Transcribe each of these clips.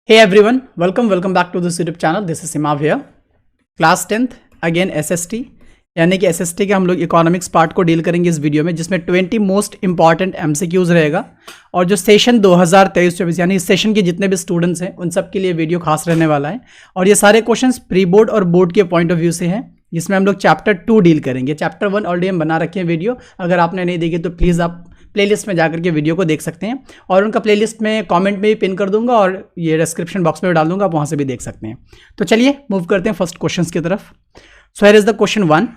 Hey everyone, welcome back to this YouTube channel. This is Simav here. Class 10th again SST यानी कि SST के हम लोग economics part को deal करेंगे इस वीडियो में, जिसमें 20 मोस्ट इंपॉर्टेंट MCQs रहेगा। और जो सेशन 2023-24 यानी इस सेशन के जितने भी स्टूडेंट्स हैं उन सब के लिए वीडियो खास रहने वाला है। और ये सारे क्वेश्चंस प्री बोर्ड और बोर्ड के पॉइंट ऑफ व्यू से हैं, जिसमें हम लोग चैप्टर 2 डील करेंगे। चैप्टर 1 ऑलरेडी हम बना रखे हैं वीडियो, अगर आपने नहीं देखी तो प्लीज़ आप प्लेलिस्ट में जाकर के वीडियो को देख सकते हैं, और उनका प्लेलिस्ट में कमेंट में भी पिन कर दूंगा और ये डिस्क्रिप्शन बॉक्स में भी डाल दूंगा, आप वहाँ से भी देख सकते हैं। तो चलिए मूव करते हैं फर्स्ट क्वेश्चन की तरफ। So here is the question 1,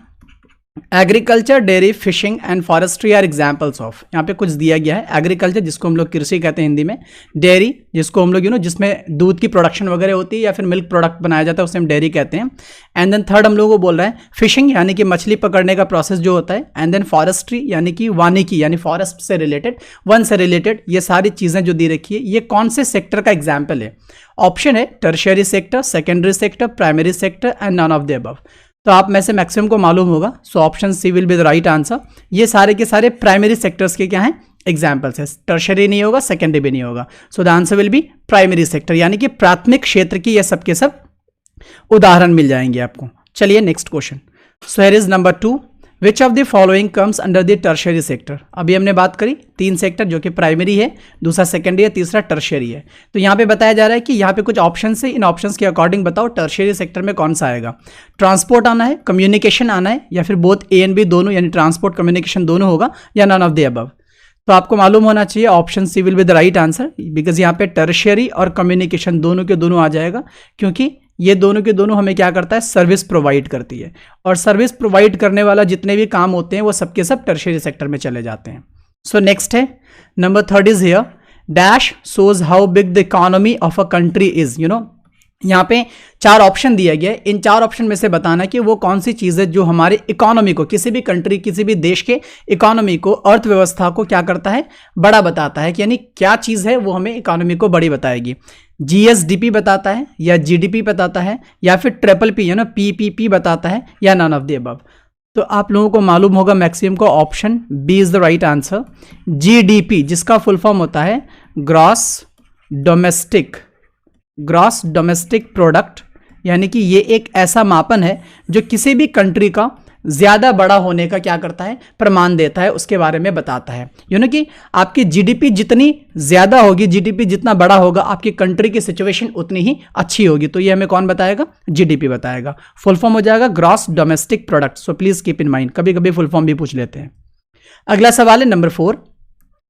agriculture, dairy, fishing and forestry are examples of. यहाँ पे कुछ दिया गया है। एग्रीकल्चर जिसको हम लोग कृषि कहते हैं हिंदी में, डेयरी जिसको हम लोग जिसमें दूध की प्रोडक्शन वगैरह होती है या फिर मिल्क प्रोडक्ट बनाया जाता है उसे हम डेयरी कहते हैं। एंड देन थर्ड हम लोगों को बोल रहे हैं फिशिंग यानी कि मछली पकड़ने का प्रोसेस जो होता है। एंड देन फॉरेस्ट्री यानी कि वानिकी यानी फॉरेस्ट से रिलेटेड, वन से रिलेटेड, ये सारी चीज़ें जो दी रखी है ये कौन से सेक्टर का एग्जाम्पल है। ऑप्शन है tertiary sector, secondary sector, primary sector and none of the above. तो आप में से मैक्सिमम को मालूम होगा, so option C will be the right answer. ये सारे के सारे प्राइमरी सेक्टर्स के क्या हैं, एग्जाम्पल्स है। टर्शरी नहीं होगा, सेकेंडरी भी नहीं होगा, so the answer will be primary sector, यानी कि प्राथमिक क्षेत्र की ये सब के सब उदाहरण मिल जाएंगे आपको। चलिए next question. So here is number 2, which of the following comes under the tertiary sector. अभी हमने बात करी 3 सेक्टर, जो कि प्राइमरी है, दूसरा सेकेंडरी है, तीसरा टर्शरी है। तो यहाँ पे बताया जा रहा है कि यहाँ पे कुछ ऑप्शन है, इन ऑप्शंस के अकॉर्डिंग बताओ टर्शरी सेक्टर में कौन सा आएगा। ट्रांसपोर्ट आना है, कम्युनिकेशन आना है, या फिर बोथ ए एंड बी दोनों, यानी ट्रांसपोर्ट कम्युनिकेशन दोनों होगा, या नन ऑफ द अबव। तो आपको मालूम होना चाहिए option C will be the right answer, because यहाँ पे टर्शरी और कम्युनिकेशन दोनों के दोनों आ जाएगा, क्योंकि ये दोनों के दोनों हमें क्या करता है, सर्विस प्रोवाइड करती है। और सर्विस प्रोवाइड करने वाला जितने भी काम होते हैं वो सबके सब टर्शियरी सेक्टर में चले जाते हैं। सो नेक्स्ट है number 3 is here, dash shows how big the economy of a country is. यहाँ पे 4 ऑप्शन दिया गया है। इन 4 ऑप्शन में से बताना कि वो कौन सी चीज़ है जो हमारे इकोनॉमी को, किसी भी कंट्री, किसी भी देश के इकोनॉमी को, अर्थव्यवस्था को क्या करता है, बड़ा बताता है। कि यानी क्या चीज़ है वो हमें इकोनॉमी को बड़ी बताएगी। GSDP बताता है, या GDP बताता है, या फिर PPP PPP बताता है, या नन ऑफ द अबव। तो आप लोगों को मालूम होगा मैक्सिमम को option B is the right answer. GDP जिसका फुल फॉर्म होता है ग्रॉस डोमेस्टिक प्रोडक्ट, यानी कि ये एक ऐसा मापन है जो किसी भी कंट्री का ज़्यादा बड़ा होने का क्या करता है, प्रमाण देता है, उसके बारे में बताता है। कि आपकी GDP जितनी ज़्यादा होगी, GDP जितना बड़ा होगा, आपकी कंट्री की सिचुएशन उतनी ही अच्छी होगी। तो ये हमें कौन बताएगा, GDP बताएगा। फुल फॉर्म हो जाएगा gross domestic product. So please keep in mind, कभी कभी फुल फॉर्म भी पूछ लेते हैं। अगला सवाल है number 4,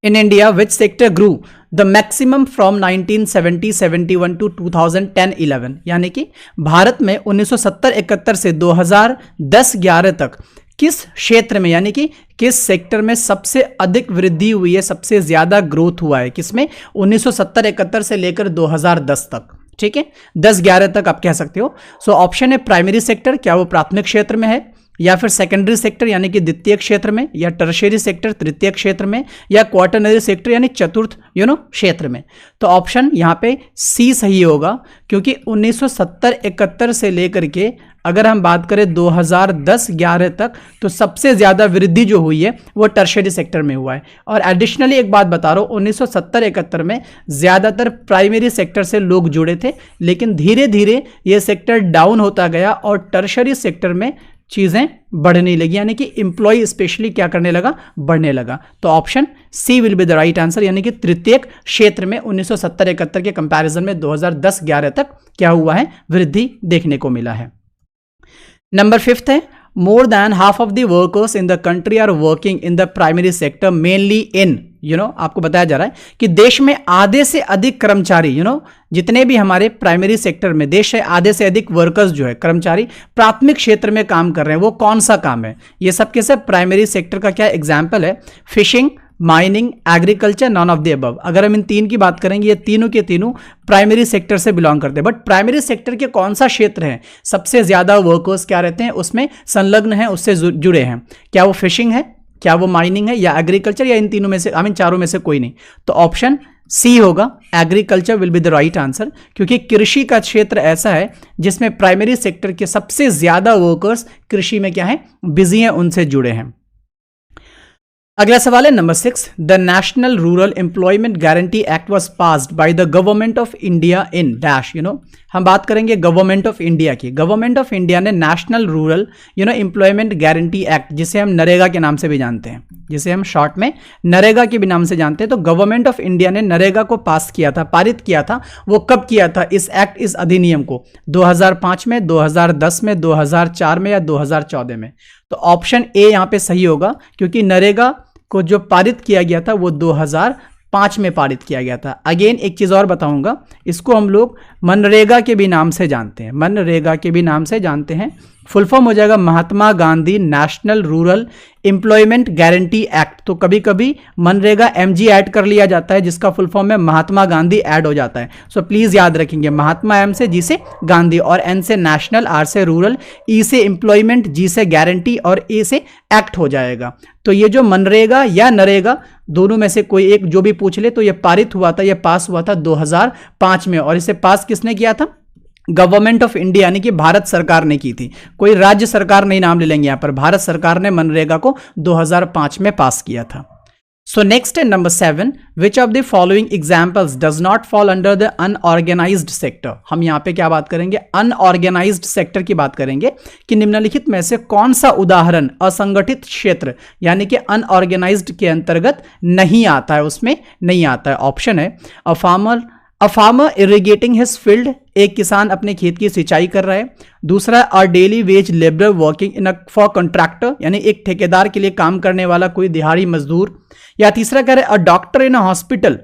in India which sector grew the maximum from 1970-71 to 2010-11। यानी कि भारत में 1970-71 से 2010-11 तक किस क्षेत्र में, यानी कि किस सेक्टर में सबसे अधिक वृद्धि हुई है, सबसे ज्यादा ग्रोथ हुआ है, किसमें, 1970-71 से लेकर 2010 तक। ठीक है, 10-11 तक आप कह सकते हो। सो ऑप्शन है प्राइमरी सेक्टर, क्या वो प्राथमिक क्षेत्र में है, या फिर सेकेंडरी सेक्टर यानी कि द्वितीय क्षेत्र में, या टर्शियरी सेक्टर तृतीय क्षेत्र में, या क्वार्टरनरी सेक्टर यानी चतुर्थ क्षेत्र में। तो ऑप्शन यहाँ पे सी सही होगा, क्योंकि 1970-71 से लेकर के अगर हम बात करें 2010-11 तक, तो सबसे ज़्यादा वृद्धि जो हुई है वो टर्शियरी सेक्टर में हुआ है। और एडिशनली एक बात बता रहा हूँ, 1970-71 में ज़्यादातर प्राइमरी सेक्टर से लोग जुड़े थे, लेकिन धीरे धीरे ये सेक्टर डाउन होता गया और टर्शियरी सेक्टर में चीज़ें बढ़ने लगी, यानी कि एम्प्लॉय स्पेशली क्या करने लगा, बढ़ने लगा। तो option C will be the right answer, यानी कि तृतीय क्षेत्र में 1970-71 के कंपैरिजन में 2010-11 तक क्या हुआ है, वृद्धि देखने को मिला है। नंबर 5 है, more than half of the workers in the country are working in the primary sector mainly in. आपको बताया जा रहा है कि देश में आधे से अधिक कर्मचारी, जितने भी हमारे प्राइमरी सेक्टर में देश है, आधे से अधिक वर्कर्स जो है, कर्मचारी प्राथमिक क्षेत्र में काम कर रहे हैं। वो कौन सा काम है, ये सब के सब प्राइमरी सेक्टर का क्या एग्जाम्पल है, fishing, mining, agriculture, none of the above. अगर हम इन 3 की बात करेंगे, ये तीनों के तीनों प्राइमरी सेक्टर से बिलोंग करते हैं। बट प्राइमरी सेक्टर के कौन सा क्षेत्र है, सबसे ज्यादा वर्कर्स क्या रहते हैं उसमें संलग्न हैं, उससे जुड़े हैं, क्या वो फिशिंग है, क्या वो माइनिंग है, या एग्रीकल्चर, या इन तीनों में से, चारों में से कोई नहीं। तो ऑप्शन सी होगा, agriculture will be the right answer, क्योंकि कृषि का क्षेत्र ऐसा है जिसमें प्राइमरी सेक्टर के सबसे ज्यादा वर्कर्स कृषि में क्या है, बिजी हैं, उनसे जुड़े हैं। अगला सवाल है number 6, the national rural employment guarantee act was passed by the government of India in dash. हम बात करेंगे गवर्नमेंट ऑफ इंडिया की। गवर्नमेंट ऑफ इंडिया ने national rural employment guarantee act, जिसे हम नरेगा के नाम से भी जानते हैं, जिसे हम शॉर्ट में नरेगा के भी नाम से जानते हैं, तो गवर्नमेंट ऑफ इंडिया ने नरेगा को पास किया था, पारित किया था। वो कब किया था इस एक्ट, इस अधिनियम को? 2005 में, 2010 में, 2004 में या 2014 में? तो ऑप्शन ए यहां पे सही होगा, क्योंकि नरेगा को जो पारित किया गया था वो 2005 में पारित किया गया था। अगेन एक चीज और बताऊंगा, इसको हम लोग मनरेगा के भी नाम से जानते हैं, मनरेगा के भी नाम से जानते हैं। फुल फॉर्म हो जाएगा Mahatma Gandhi national rural employment guarantee act. तो कभी कभी मनरेगा एमजी ऐड कर लिया जाता है, जिसका फुल फॉर्म में महात्मा गांधी ऐड हो जाता है। सो प्लीज याद रखेंगे, महात्मा एम से, जी से गांधी, और एन से नेशनल, आर से रूरल, ई से एम्प्लॉयमेंट, जी से गारंटी और ए से एक्ट हो जाएगा। तो ये जो मनरेगा या नरेगा दोनों में से कोई एक जो भी पूछ ले, तो ये पारित हुआ था, ये पास हुआ था 2005 में। और इसे पास किसने किया था? गवर्नमेंट ऑफ इंडिया यानी कि भारत सरकार ने की थी। कोई राज्य सरकार नहीं नाम ले लेंगे यहां पर, भारत सरकार ने मनरेगा को 2005 में पास किया था। सो नेक्स्ट है number 7, which of the following examples does not fall under the unorganised sector. हम यहां पे क्या बात करेंगे? अनऑर्गेनाइज्ड सेक्टर की बात करेंगे कि निम्नलिखित में से कौन सा उदाहरण असंगठित क्षेत्र यानी कि अनऑर्गेनाइज्ड के अंतर्गत नहीं आता है, उसमें नहीं आता है। ऑप्शन है अ फार्मर इरिगेटिंग हिज फील्ड, एक किसान अपने खेत की सिंचाई कर रहा है। दूसरा, अ daily veg labour working in for contractor, यानी एक ठेकेदार के लिए काम करने वाला कोई दिहाड़ी मजदूर। या तीसरा कह रहे a doctor in a hospital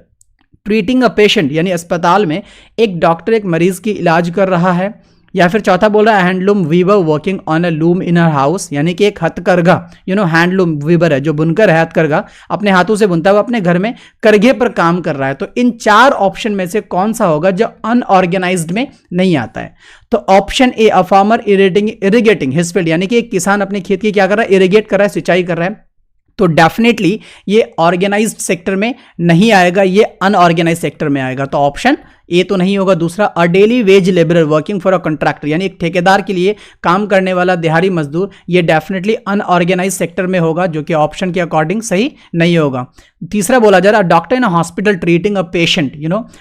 treating a patient, यानी अस्पताल में एक डॉक्टर एक मरीज की इलाज कर रहा है। या फिर चौथा बोल रहा है handloom weaver working on a loom in her house, यानी कि एक हथकरघा, हैंडलूम वीवर है जो बुनकर है, हथकरघा अपने हाथों से बुनता हुआ अपने घर में करघे पर काम कर रहा है। तो इन 4 ऑप्शन में से कौन सा होगा जो अनऑर्गेनाइज्ड में नहीं आता है? तो option A, a farmer irrigating his field, यानी कि एक किसान अपने खेत की क्या कर रहा है? इरिगेट कर रहा है, सिंचाई कर रहा है। तो डेफिनेटली ये ऑर्गेनाइज्ड सेक्टर में नहीं आएगा, ये अनऑर्गेनाइज्ड सेक्टर में आएगा। तो ऑप्शन ए तो नहीं होगा। दूसरा, अ daily veg labourer working for a contractor, यानी एक ठेकेदार के लिए काम करने वाला दिहाड़ी मजदूर, ये डेफिनेटली अनऑर्गेनाइज सेक्टर में होगा, जो कि ऑप्शन के अकॉर्डिंग सही नहीं होगा। तीसरा बोला जा रहा है doctor in a hospital treating a patient,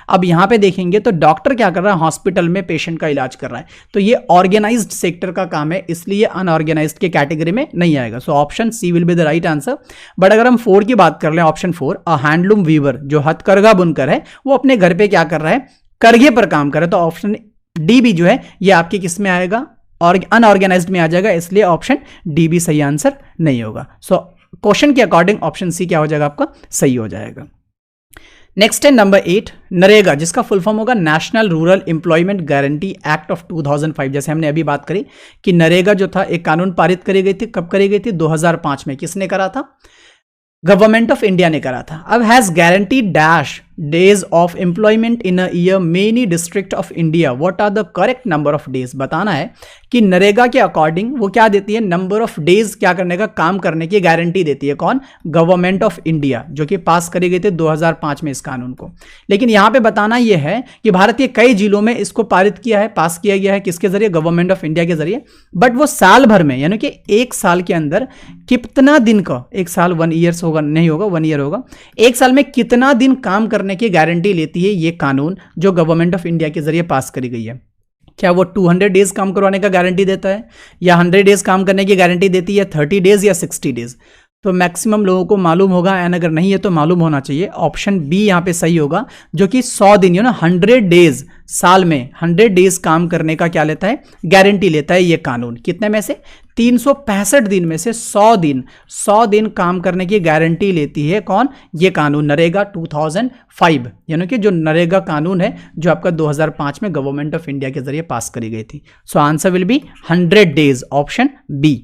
अब यहां पे देखेंगे तो डॉक्टर क्या कर रहा है? हॉस्पिटल में पेशेंट का इलाज कर रहा है। तो ये ऑर्गेनाइज्ड सेक्टर का काम है, इसलिए अनऑर्गेनाइज्ड के कैटेगरी में नहीं आएगा। So option C will be the right answer. But अगर हम 4 की बात कर लें, ऑप्शन 4, अ हैंडलूम वीवर, जो हथकरघा बुनकर है, वो अपने घर पे क्या कर रहा है? करघे पर काम करे। तो ऑप्शन डी भी जो है ये आपके किस में आएगा? और अनऑर्गेनाइज्ड में आ जाएगा, इसलिए ऑप्शन डी भी सही आंसर नहीं होगा। सो क्वेश्चन के अकॉर्डिंग ऑप्शन सी क्या हो जाएगा? आपका सही हो जाएगा। नेक्स्ट है नंबर 8, नरेगा, जिसका फुल फॉर्म होगा national rural employment guarantee act of 2005। जैसे हमने अभी बात करी कि नरेगा जो था एक कानून पारित करी गई थी, कब करी गई थी? 2005 में। किसने करा था? गवर्नमेंट ऑफ इंडिया ने करा था। अब has guarantee dash days of employment in a year many district of India, what are the correct number of days. बताना है कि नरेगा के अकॉर्डिंग वो क्या देती है? नंबर ऑफ डेज क्या करने का, काम करने की गारंटी देती है। कौन? गवर्नमेंट ऑफ इंडिया, जो कि पास करी गई थी 2005 में इस कानून को। लेकिन यहां पे बताना यह है कि भारत के कई जिलों में इसको पारित किया है, पास किया गया है, किसके जरिए? गवर्नमेंट ऑफ इंडिया के जरिए। बट वो साल भर में, यानी कि एक साल के अंदर कितना दिन का, एक साल 1 ईयर्स होगा, नहीं होगा, 1 ईयर होगा, एक साल में कितना दिन काम करने की गारंटी लेती है ये कानून जो गवर्नमेंट ऑफ इंडिया के जरिए पास करी गई है? क्या वो 200 डेज काम करवाने का गारंटी देता है, या 100 डेज काम करने की गारंटी देती है, 30 डेज या 60 डेज? तो मैक्सिमम लोगों को मालूम होगा, एंड अगर नहीं है तो मालूम होना चाहिए। ऑप्शन बी यहां पे सही होगा, जो कि 100 दिन 100 डेज, साल में 100 डेज काम करने का क्या लेता है? गारंटी लेता है ये कानून। कितने में से? 365 दिन में से 100 दिन काम करने की गारंटी लेती है कौन? ये कानून नरेगा 2005, यानी कि जो नरेगा कानून है जो आपका 2005 में गवर्नमेंट ऑफ इंडिया के जरिए पास करी गई थी। So answer will be 100 days, option B.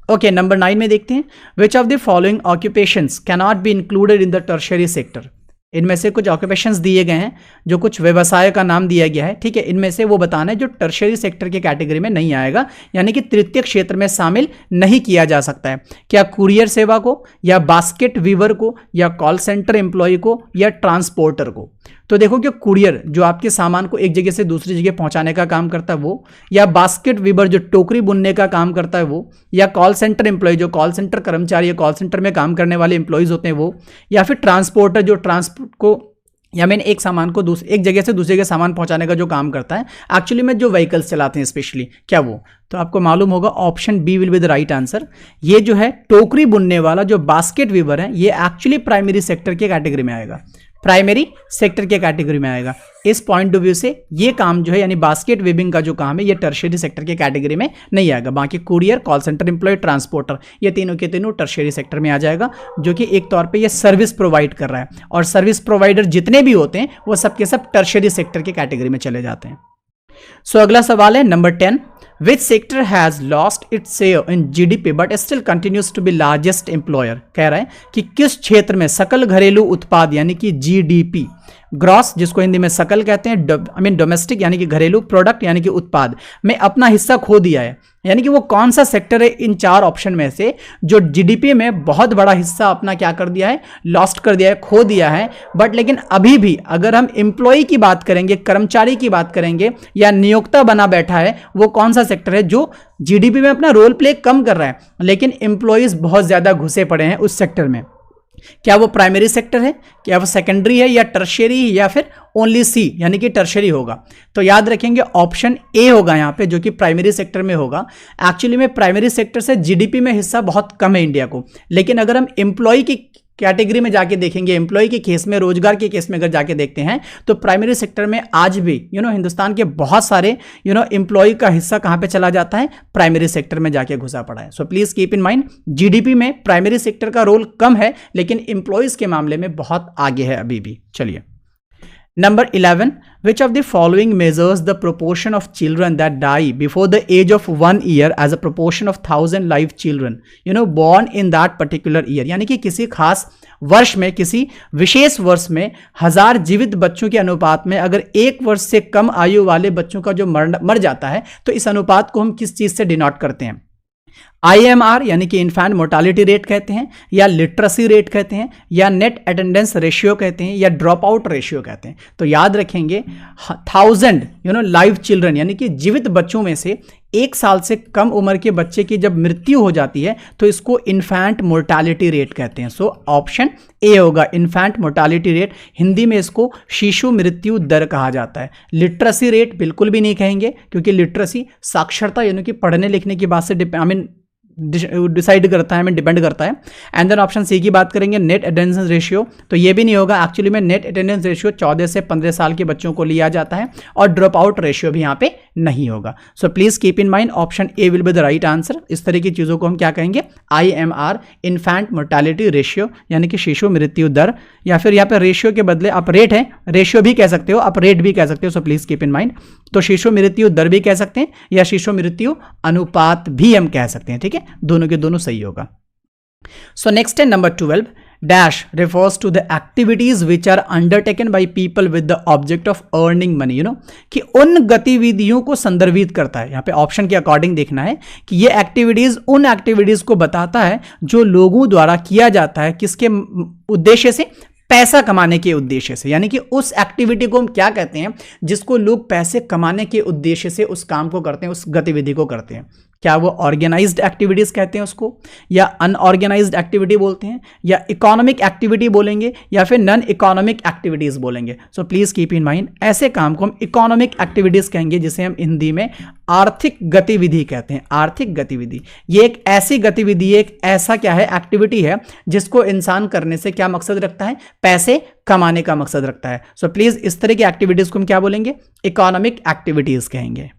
Okay, number 9 में देखते हैं, which of the following occupations can not be included in the tertiary sector. इनमें से कुछ ऑक्यूपेशंस दिए गए हैं, जो कुछ व्यवसाय का नाम दिया गया है, ठीक है। इनमें से वो बताना है जो टर्शियरी सेक्टर के कैटेगरी में नहीं आएगा, यानी कि तृतीय क्षेत्र में शामिल नहीं किया जा सकता है। क्या कुरियर सेवा को, या बास्केट वीवर को, या कॉल सेंटर एम्प्लॉय को, या ट्रांसपोर्टर को? तो देखो कि कुरियर जो आपके सामान को एक जगह से दूसरी जगह पहुंचाने का काम करता है वो, या बास्केट वीवर जो टोकरी बुनने का काम करता है वो, या कॉल सेंटर एम्प्लॉय जो कॉल सेंटर कर्मचारी या कॉल सेंटर में काम करने वाले एम्प्लॉयज होते हैं वो, या फिर ट्रांसपोर्टर जो ट्रांसपोर्ट को या मैंने एक सामान को एक जगह से दूसरी जगह सामान पहुंचाने का जो काम करता है, एक्चुअली में जो व्हीकल्स चलाते हैं स्पेशली, क्या वो? तो आपको मालूम होगा option B will be the right answer. ये जो है टोकरी बुनने वाला जो बास्केट वीवर है ये एक्चुअली प्राइमरी सेक्टर के कैटेगरी में आएगा, प्राइमरी सेक्टर के कैटेगरी में आएगा। इस पॉइंट ऑफ व्यू से ये काम जो है यानी बास्केट वीविंग का जो काम है ये टर्शियरी सेक्टर के कैटेगरी में नहीं आएगा। बाकी courier, call centre employ, transporter ये तीनों के तीनों टर्शियरी सेक्टर में आ जाएगा, जो कि एक तौर पे ये सर्विस प्रोवाइड कर रहा है, और सर्विस प्रोवाइडर जितने भी होते हैं वो सबके सब टर्शियरी सेक्टर के कैटेगरी में चले जाते हैं। सो अगला सवाल है number 10, which sector has lost its share in GDP but still continues to be largest employer. कह रहा है कि किस क्षेत्र में सकल घरेलू उत्पाद यानी कि जीडीपी, ग्रॉस जिसको हिंदी में सकल कहते हैं, डोमेस्टिक यानी कि घरेलू, प्रोडक्ट यानी कि उत्पाद में अपना हिस्सा खो दिया है। यानी कि वो कौन सा सेक्टर है इन चार ऑप्शन में से जो जीडीपी में बहुत बड़ा हिस्सा अपना क्या कर दिया है, लॉस्ट कर दिया है, खो दिया है। बट लेकिन अभी भी अगर हम एम्प्लॉय की बात करेंगे, कर्मचारी की बात करेंगे, या नियोक्ता बना बैठा है, वो कौन सा सेक्टर है जो जीडीपी में अपना रोल प्ले कम कर रहा है लेकिन एम्प्लॉयज बहुत ज्यादा घुसे पड़े हैं उस सेक्टर में? क्या वो प्राइमरी सेक्टर है, क्या वो सेकेंडरी है, या टर्शियरी, या फिर ओनली सी यानी कि टर्शियरी होगा? तो याद रखेंगे ऑप्शन ए होगा यहाँ पे, जो कि प्राइमरी सेक्टर में होगा। एक्चुअली में प्राइमरी सेक्टर से जीडीपी में हिस्सा बहुत कम है इंडिया को, लेकिन अगर हम एम्प्लॉय की कैटेगरी में जाके देखेंगे, एम्प्लॉय के केस में, रोजगार के केस में अगर जाके देखते हैं तो प्राइमरी सेक्टर में आज भी हिंदुस्तान के बहुत सारे एम्प्लॉय का हिस्सा कहां पे चला जाता है, प्राइमरी सेक्टर में जाके घुसा पड़ा है। सो please keep in mind GDP में प्राइमरी सेक्टर का रोल कम है लेकिन एम्प्लॉयज के मामले में बहुत आगे है अभी भी। चलिए number 11, which of the following measures the proportion of children that die before the age of 1 year as a proportion of 1000 live children born in that particular year? यानी कि किसी खास वर्ष में, किसी विशेष वर्ष में 1000 जीवित बच्चों के अनुपात में अगर 1 वर्ष से कम आयु वाले बच्चों का जो मर जाता है तो इस अनुपात को हम किस चीज से डिनोट करते हैं? IMR यानी कि इन्फेंट मोर्टालिटी रेट कहते हैं, या लिटरेसी रेट कहते हैं, या नेट अटेंडेंस रेशियो कहते हैं, या ड्रॉप आउट रेशियो कहते हैं। तो याद रखेंगे 1000 लाइव चिल्ड्रन यानी कि जीवित बच्चों में से 1 साल से कम उम्र के बच्चे की जब मृत्यु हो जाती है तो इसको इन्फेंट मोर्टालिटी रेट कहते हैं। सो ऑप्शन ए होगा इन्फेंट मोर्टालिटी रेट। हिंदी में इसको शिशु मृत्यु दर कहा जाता है। लिटरेसी रेट बिल्कुल भी नहीं कहेंगे, क्योंकि लिटरेसी साक्षरता यानी कि पढ़ने लिखने की बात से डिसाइड करता है, डिपेंड करता है। एंड देन ऑप्शन सी की बात करेंगे नेट अटेंडेंस रेशियो, तो ये भी नहीं होगा। एक्चुअली में नेट अटेंडेंस रेशियो 14 से 15 साल के बच्चों को लिया जाता है, और ड्रॉप आउट रेशियो भी यहाँ पे नहीं होगा। सो please keep in mind option A will be the right answer. इस तरह की चीजों को हम क्या कहेंगे? IMR इन्फेंट मोर्टालिटी रेशियो यानी कि शिशु मृत्यु दर, या फिर यहाँ पे रेशियो के बदले आप रेट है, रेशियो भी कह सकते हो, आप रेट भी कह सकते हो। सो प्लीज कीप इन माइंड। तो शिशु मृत्यु दर भी कह सकते हैं, या शिशु मृत्यु अनुपात भी हम कह सकते हैं, ठीक है? दोनों के दोनों सही होगा। सो नेक्स्ट है number 12, dash refers to the activities which are undertaken by people with the object of earning money, कि उन गतिविधियों को संदर्भित करता है। यहाँ पे ऑप्शन के अकॉर्डिंग देखना है कि ये एक्टिविटीज उन एक्टिविटीज को बताता है जो लोगों द्वारा किया जाता है, किसके उद्देश्य से? पैसा कमाने के उद्देश्य से। यानी कि उस एक्टिविटी को हम क्या कहते हैं जिसको लोग पैसे कमाने के उद्देश्य से उस काम को करते हैं, उस गतिविधि को करते हैं? क्या वो ऑर्गेनाइज्ड एक्टिविटीज कहते हैं उसको, या अनऑर्गेनाइज्ड एक्टिविटी बोलते हैं, या इकोनॉमिक एक्टिविटी बोलेंगे, या फिर नॉन इकोनॉमिक एक्टिविटीज बोलेंगे? So please keep in mind ऐसे काम को हम इकोनॉमिक एक्टिविटीज कहेंगे, जिसे हम हिंदी में आर्थिक गतिविधि कहते हैं। आर्थिक गतिविधि ये एक ऐसी गतिविधि, एक ऐसा क्या है, एक्टिविटी है जिसको इंसान करने से क्या मकसद रखता है? पैसे कमाने का मकसद रखता है। सो प्लीज इस तरह की एक्टिविटीज को हम क्या बोलेंगे? इकोनॉमिक एक्टिविटीज कहेंगे।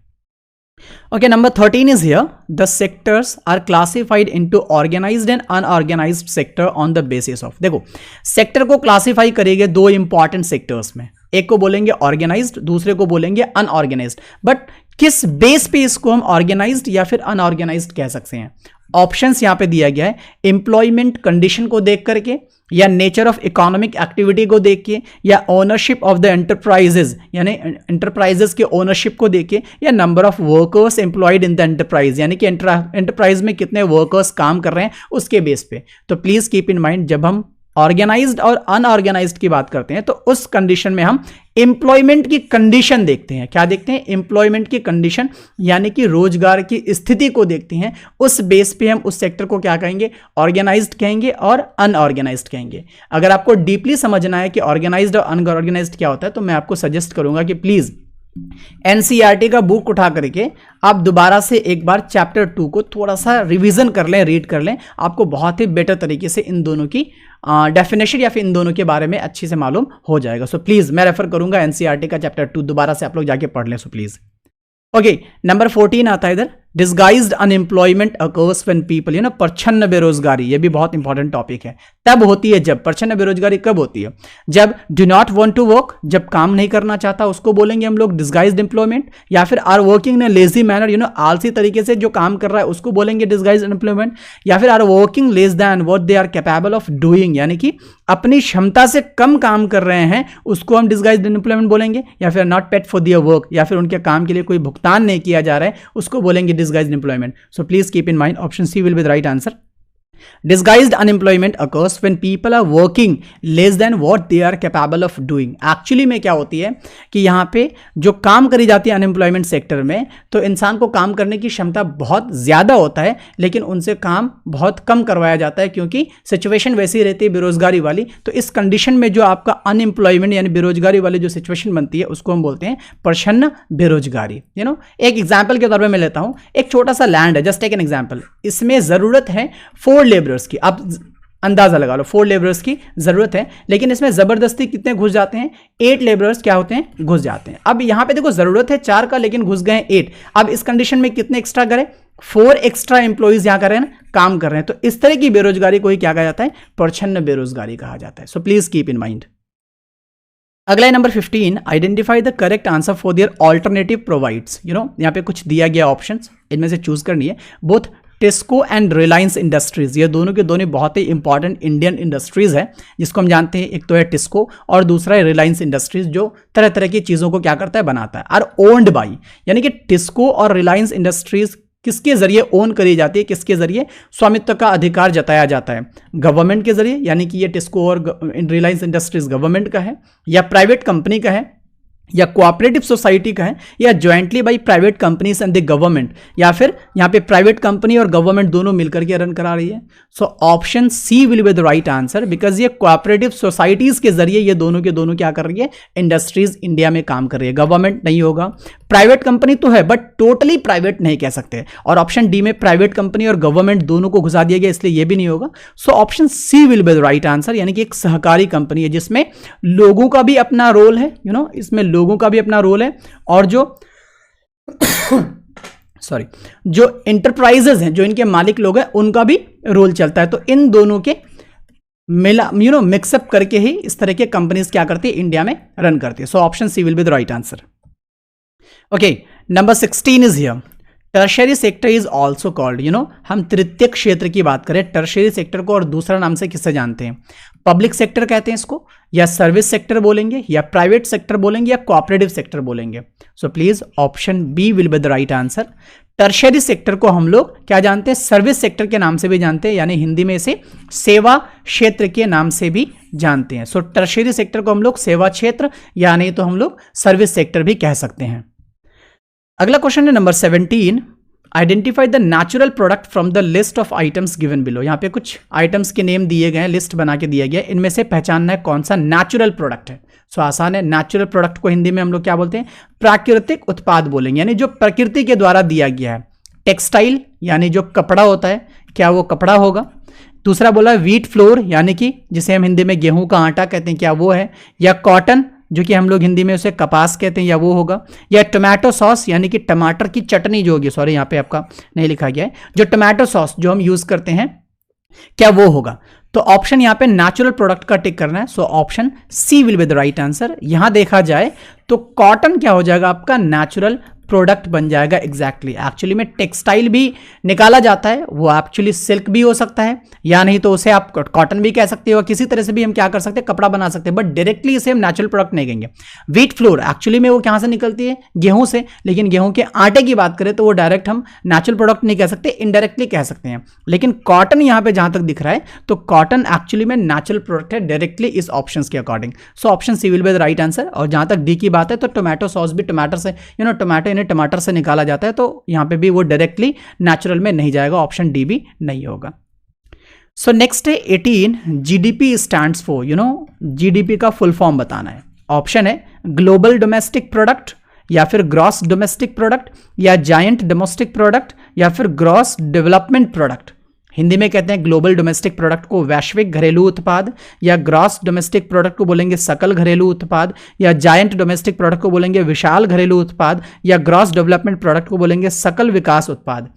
Okay, number 13 is here. The sectors are classified into organized and unorganized sector on the basis of, देखो सेक्टर को क्लासीफाई करेंगे दो इंपॉर्टेंट सेक्टर्स में, एक को बोलेंगे ऑर्गेनाइज्ड, दूसरे को बोलेंगे अनऑर्गेनाइज्ड। बट किस बेस पे इसको हम ऑर्गेनाइज्ड या फिर अनऑर्गेनाइज्ड कह सकते हैं? ऑप्शंस यहां पे दिया गया है, एम्प्लॉयमेंट कंडीशन को देख करके, या नेचर ऑफ इकोनॉमिक एक्टिविटी को देख के, या ओनरशिप ऑफ द एंटरप्राइजेज यानी एंटरप्राइजेज के ओनरशिप को देख के, या number of workers employed in the enterprise यानी कि एंटरप्राइज में कितने वर्कर्स काम कर रहे हैं उसके बेस पे। तो प्लीज कीप इन माइंड जब हम ऑर्गेनाइज्ड और अनऑर्गेनाइज्ड की बात करते हैं तो उस कंडीशन में हम एम्प्लॉयमेंट की कंडीशन देखते हैं। क्या देखते हैं? एम्प्लॉयमेंट की कंडीशन, यानी कि रोजगार की स्थिति को देखते हैं। उस बेस पे हम उस सेक्टर को क्या कहेंगे? ऑर्गेनाइज्ड कहेंगे और अनऑर्गेनाइज्ड कहेंगे। अगर आपको डीपली समझना है कि ऑर्गेनाइज्ड और अनऑर्गेनाइज्ड क्या होता है तो मैं आपको सजेस्ट करूंगा कि प्लीज एनसीईआरटी का बुक उठा करके आप दोबारा से एक बार चैप्टर 2 को थोड़ा सा रिवीजन कर लें, रीड कर लें। आपको बहुत ही बेटर तरीके से इन दोनों की डेफिनेशन या फिर इन दोनों के बारे में अच्छी से मालूम हो जाएगा। सो प्लीज मैं रेफर करूंगा एनसीईआरटी का चैप्टर 2 दोबारा से आप लोग जाके पढ़ लें। सो प्लीज ओके, नंबर 14 आता है इधर, disguised unemployment occurs when people, you know, प्रच्छन्न बेरोजगारी। ये भी बहुत इंपॉर्टेंट टॉपिक है। तब होती है जब, प्रच्छन्न बेरोजगारी कब होती है? जब do not want to work, जब काम नहीं करना चाहता उसको बोलेंगे हम लोग डिस्गाइज्ड एम्प्लॉयमेंट, या फिर are working in lazy manner, you know, आलसी तरीके से जो काम कर रहा है उसको बोलेंगे डिस्गाइज्ड अनएम्प्लॉयमेंट, या फिर are working less than what they are capable of doing, यानी कि अपनी क्षमता से कम काम कर रहे हैं उसको हम डिस्गाइज्ड अनएम्प्लॉयमेंट बोलेंगे, या फिर not paid for their work, या फिर उनके काम के लिए कोई भुगतान नहीं किया जा रहा है उसको बोलेंगे disguised employment. So please keep in mind option C will be the right answer. Disguised unemployment occurs when people are working less than what they are capable of doing. Actually में क्या होती है कि यहाँ पे जो काम करी जाती है अनएम्प्लॉयमेंट सेक्टर में, तो इंसान को काम करने की क्षमता बहुत ज़्यादा होता है लेकिन उनसे काम बहुत कम करवाया जाता है क्योंकि सिचुएशन वैसी रहती है बेरोजगारी वाली। तो इस कंडीशन में जो आपका अनएम्प्लॉयमेंट यानी बेरोजगारी वाली जो सिचुएशन बनती है उसको हम बोलते हैं प्रच्छन्न बेरोजगारी। यू नो, एक एग्जाम्पल के तौर पर मैं लेता हूँ, एक छोटा सा लैंड है, जस्ट टेक एन एग्जाम्पल, इसमें ज़रूरत है 4 लेबरर्स की। आप अंदाजा लगा लो 4 लेबरर्स की जरूरत है, लेकिन इसमें जबरदस्ती कितने घुस जाते हैं? 8 लेबरर्स क्या होते हैं? घुस जाते हैं। अब यहां पे देखो जरूरत है 4 का लेकिन घुस गए 8। अब इस कंडीशन में कितने एक्स्ट्रा करें? 4 एक्स्ट्रा एम्प्लॉइज यहां कर रहे हैं, काम कर रहे हैं। तो इस तरह की बेरोजगारी को ही क्या कहा जाता है? प्रच्छन्न बेरोजगारी कहा जाता है। सो प्लीज कीप इन माइंड। अगला है number 15, identify the correct answer for their alternative provides. You know, यहाँ पे कुछ दिया गया ऑप्शंस, इनमें से चूज करनी है। Both TISCO and Reliance industries, ये दोनों के दोनों बहुत ही इंपॉर्टेंट इंडियन इंडस्ट्रीज है जिसको हम जानते हैं। एक तो है टिस्को और दूसरा है रिलायंस इंडस्ट्रीज जो तरह तरह की चीज़ों को क्या करता है? बनाता है। आर ओन्ड बाई, यानी कि टिस्को और रिलायंस इंडस्ट्रीज किसके जरिए ओन करी जाती है? किसके जरिए स्वामित्व का अधिकार जताया जाता है? गवर्नमेंट के जरिए, यानी कि ये टिस्को और रिलायंस इंडस्ट्रीज गवर्नमेंट का है, या प्राइवेट कंपनी का है, या कोऑपरेटिव सोसाइटी का है, या jointly by private companies and the government, या फिर यहाँ पे प्राइवेट कंपनी और गवर्नमेंट दोनों मिलकर के रन करा रही है। So option C will be the right answer, because ये कोऑपरेटिव सोसाइटीज के जरिए ये दोनों के दोनों क्या कर रही है? इंडस्ट्रीज इंडिया में काम कर रही है। गवर्नमेंट नहीं होगा, प्राइवेट कंपनी तो है बट टोटली प्राइवेट नहीं कह सकते। और ऑप्शन डी में प्राइवेट कंपनी और गवर्नमेंट दोनों को घुसा दिया गया, इसलिए ये भी नहीं होगा। So option C will be the right answer, यानी कि एक सहकारी कंपनी है जिसमें लोगों का भी अपना रोल है। यू नो, इसमें लोगों का भी अपना रोल है और जो जो इंटरप्राइजेज हैं, जो इनके मालिक लोग हैं, उनका भी रोल चलता है। तो इन दोनों के मिला मिक्सअप करके ही इस तरह के कंपनीज क्या करती है? इंडिया में रन करती है। So option C will be the right answer. Okay, number 16 is here, tertiary sector is also called. You know, हम तृतीयक क्षेत्र की बात करें टर्शियरी सेक्टर को, और दूसरा नाम से किससे जानते हैं? पब्लिक सेक्टर कहते हैं इसको, या सर्विस सेक्टर बोलेंगे, या प्राइवेट सेक्टर बोलेंगे, या कोऑपरेटिव सेक्टर बोलेंगे। So please option B will be the right answer. Tertiary sector को हम लोग क्या जानते हैं? सर्विस सेक्टर के नाम से भी जानते हैं, यानी हिंदी में इसे सेवा क्षेत्र के नाम से भी जानते हैं। सो टर्शियरी सेक्टर को हम लोग सेवा क्षेत्र या नहीं तो हम लोग सर्विस सेक्टर भी कह सकते हैं। अगला क्वेश्चन है number 17, identify the natural product from the list of items given below. यहाँ पे कुछ आइटम्स के नेम दिए गए हैं, लिस्ट बना के दिया गया है, इनमें से पहचानना है कौन सा नेचुरल प्रोडक्ट है। सो आसान है, नेचुरल प्रोडक्ट को हिंदी में हम लोग क्या बोलते हैं? प्राकृतिक उत्पाद बोलेंगे, यानी जो प्रकृति के द्वारा दिया गया है। टेक्सटाइल, यानी जो कपड़ा होता है, क्या वो कपड़ा होगा? दूसरा बोला व्हीट फ्लोर, यानी कि जिसे हम हिंदी में गेहूं का आटा कहते हैं, क्या वो है? या कॉटन, जो कि हम लोग हिंदी में उसे कपास कहते हैं, या वो होगा? या टोमेटो सॉस, यानी कि टमाटर की चटनी जो होगी, सॉरी यहाँ पे आपका नहीं लिखा गया है, जो टोमेटो सॉस जो हम यूज करते हैं, क्या वो होगा? तो ऑप्शन यहाँ पे नेचुरल प्रोडक्ट का टिक करना है। So option C will be the right answer. यहां देखा जाए तो कॉटन क्या हो जाएगा? आपका नेचुरल प्रोडक्ट बन जाएगा एग्जैक्टली। एक्चुअली में टेक्सटाइल भी निकाला जाता है, वो एक्चुअली सिल्क भी हो सकता है, या नहीं तो उसे आप कॉटन भी कह सकते हो, किसी तरह से भी हम क्या कर सकते हैं, कपड़ा बना सकते हैं, बट डायरेक्टली इसे हम नेचुरल प्रोडक्ट नहीं कहेंगे। व्हीट फ्लोर एक्चुअली में वो कहां से निकलती है, गेहूं से, लेकिन गेहूं के आटे की बात करें तो वो डायरेक्ट हम नेचुरल प्रोडक्ट नहीं कह सकते, इनडायरेक्टली कह सकते हैं। लेकिन कॉटन यहां पे जहां तक दिख रहा है तो कॉटन एक्चुअली में नेचुरल प्रोडक्ट है डायरेक्टली इस ऑप्शन के according. So option C will be the right answer. और जहां तक डी की बात है तो टोमेटो सॉस भी टमाटर से, टोमेटो इन्हें टमाटर से निकाला जाता है, तो यहां पे भी वो डायरेक्टली नेचुरल में नहीं जाएगा, ऑप्शन डी भी नहीं होगा। सो नेक्स्ट है 18, जीडीपी स्टैंड्स फॉर, जीडीपी का फुल फॉर्म बताना है। ऑप्शन है ग्लोबल डोमेस्टिक प्रोडक्ट, या फिर ग्रॉस डोमेस्टिक प्रोडक्ट, या जायंट डोमेस्टिक प्रोडक्ट, या फिर ग्रॉस डेवलपमेंट प्रोडक्ट। हिंदी में कहते हैं ग्लोबल डोमेस्टिक प्रोडक्ट को वैश्विक घरेलू उत्पाद, या ग्रॉस डोमेस्टिक प्रोडक्ट को बोलेंगे सकल घरेलू उत्पाद, या जायंट डोमेस्टिक प्रोडक्ट को बोलेंगे विशाल घरेलू उत्पाद, या ग्रॉस डेवलपमेंट प्रोडक्ट को बोलेंगे सकल विकास उत्पाद।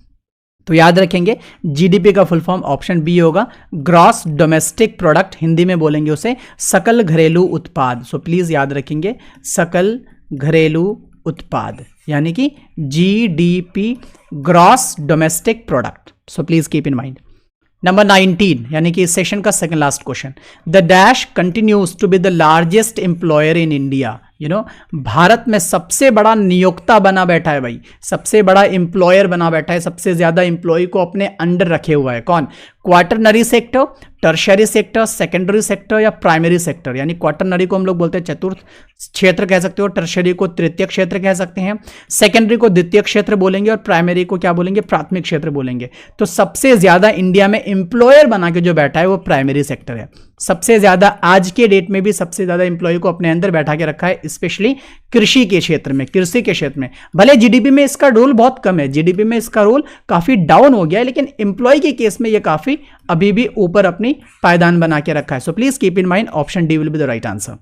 तो याद रखेंगे जीडीपी का फुल फॉर्म ऑप्शन बी होगा, ग्रॉस डोमेस्टिक प्रोडक्ट, हिंदी में बोलेंगे उसे सकल घरेलू उत्पाद। सो प्लीज याद रखेंगे सकल घरेलू उत्पाद, यानी कि GDP, gross domestic product. So please keep in mind. Number 19, यानी कि इस सेशन का second last question, the dash continues to be the largest employer in India. भारत में सबसे बड़ा नियोक्ता बना बैठा है भाई, सबसे बड़ा एम्प्लॉयर बना बैठा है, सबसे ज्यादा एम्प्लॉय को अपने अंडर रखे हुआ है। कौन? Quaternary sector, tertiary sector, secondary sector, या प्राइमरी सेक्टर। यानी क्वार्टरनरी को हम लोग बोलते हैं चतुर्थ क्षेत्र कह सकते हो, टर्शियरी को तृतीय क्षेत्र कह सकते हैं, सेकेंडरी को द्वितीय क्षेत्र बोलेंगे, और प्राइमरी को क्या बोलेंगे, प्राथमिक क्षेत्र बोलेंगे। तो सबसे ज्यादा इंडिया में एम्प्लॉयर बना के जो बैठा है वो प्राइमरी सेक्टर है। सबसे ज्यादा आज के डेट में भी सबसे ज्यादा एम्प्लॉय को अपने अंदर बैठा के रखा है, स्पेशली कृषि के क्षेत्र में, कृषि के क्षेत्र में। भले जीडीपी में इसका रोल बहुत कम है, जीडीपी में इसका रोल काफी डाउन हो गया है, लेकिन एम्प्लॉय के केस में ये काफी अभी भी ऊपर अपनी पायदान बना के रखा है। सो please keep in mind option D will be the right answer.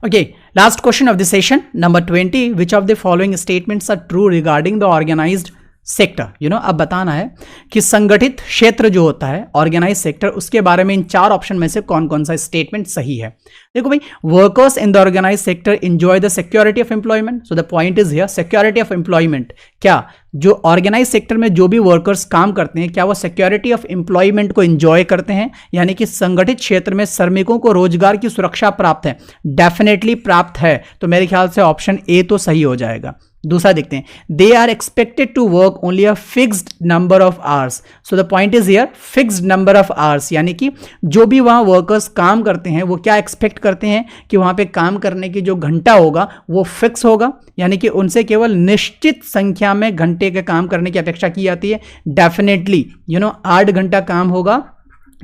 Okay, last question of the session, number 20, which of the following statements are true regarding the organized sector. अब बताना है कि संगठित क्षेत्र जो होता है, ऑर्गेनाइज सेक्टर, उसके बारे में इन चार ऑप्शन में से कौन कौन सा स्टेटमेंट सही है। देखो भाई, workers in the organise sector enjoy the security of employment. So the point is here security of employment. क्या जो ऑर्गेनाइज सेक्टर में जो भी वर्कर्स काम करते हैं, क्या वो सिक्योरिटी ऑफ एम्प्लॉयमेंट को एंजॉय करते हैं, यानी कि संगठित क्षेत्र में श्रमिकों को रोजगार की सुरक्षा प्राप्त है? डेफिनेटली प्राप्त है। तो मेरे ख्याल से ऑप्शन ए तो सही हो जाएगा। दूसरा देखते हैं, they are expected to work only a fixed number of hours. So the point is here fixed number of hours, यानी कि जो भी वहां वर्कर्स काम करते हैं वो क्या एक्सपेक्ट करते हैं कि वहां पे काम करने की जो घंटा होगा वो फिक्स होगा, यानी कि उनसे केवल निश्चित संख्या में घंटे के काम करने की अपेक्षा की जाती है। डेफिनेटली 8 घंटा काम होगा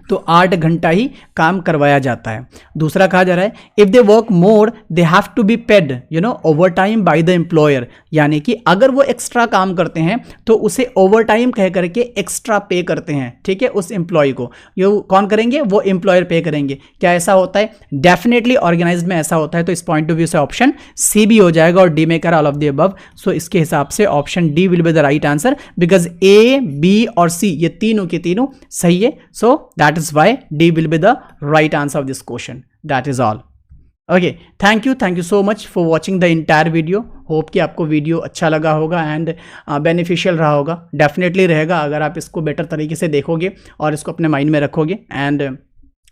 तो 8 घंटा ही काम करवाया जाता है। दूसरा कहा जा रहा है, if they work more they have to be paid overtime by the employer, यानी कि अगर वो एक्स्ट्रा काम करते हैं तो उसे ओवर टाइम कह करके एक्स्ट्रा पे करते हैं, ठीक है, उस एम्प्लॉय को। ये कौन करेंगे? वो एम्प्लॉयर पे करेंगे। क्या ऐसा होता है? डेफिनेटली ऑर्गेनाइज्ड में ऐसा होता है। तो इस पॉइंट ऑफ व्यू से ऑप्शन सी भी हो जाएगा, और डी में कर all of the above. So इसके हिसाब से option D will be the right answer, because A, B और सी ये तीनों के तीनों सही है। So that is why D will be the right answer of this question. That is all. Okay, thank you so much for watching the entire video. Hope कि आपको video अच्छा लगा होगा एंड बेनिफिशियल रहा होगा। डेफिनेटली रहेगा अगर आप इसको बेटर तरीके से देखोगे और इसको अपने माइंड में रखोगे। एंड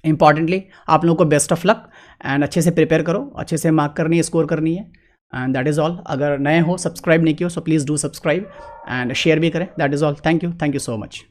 इंपॉर्टेंटली आप लोगों को बेस्ट ऑफ लक, एंड अच्छे से प्रिपेयर करो, अच्छे से मार्क करनी है, स्कोर करनी है, एंड दैट इज़ ऑल। अगर नए हो, सब्सक्राइब नहीं किया, so please do subscribe and share भी करें। That is all. Thank you so much.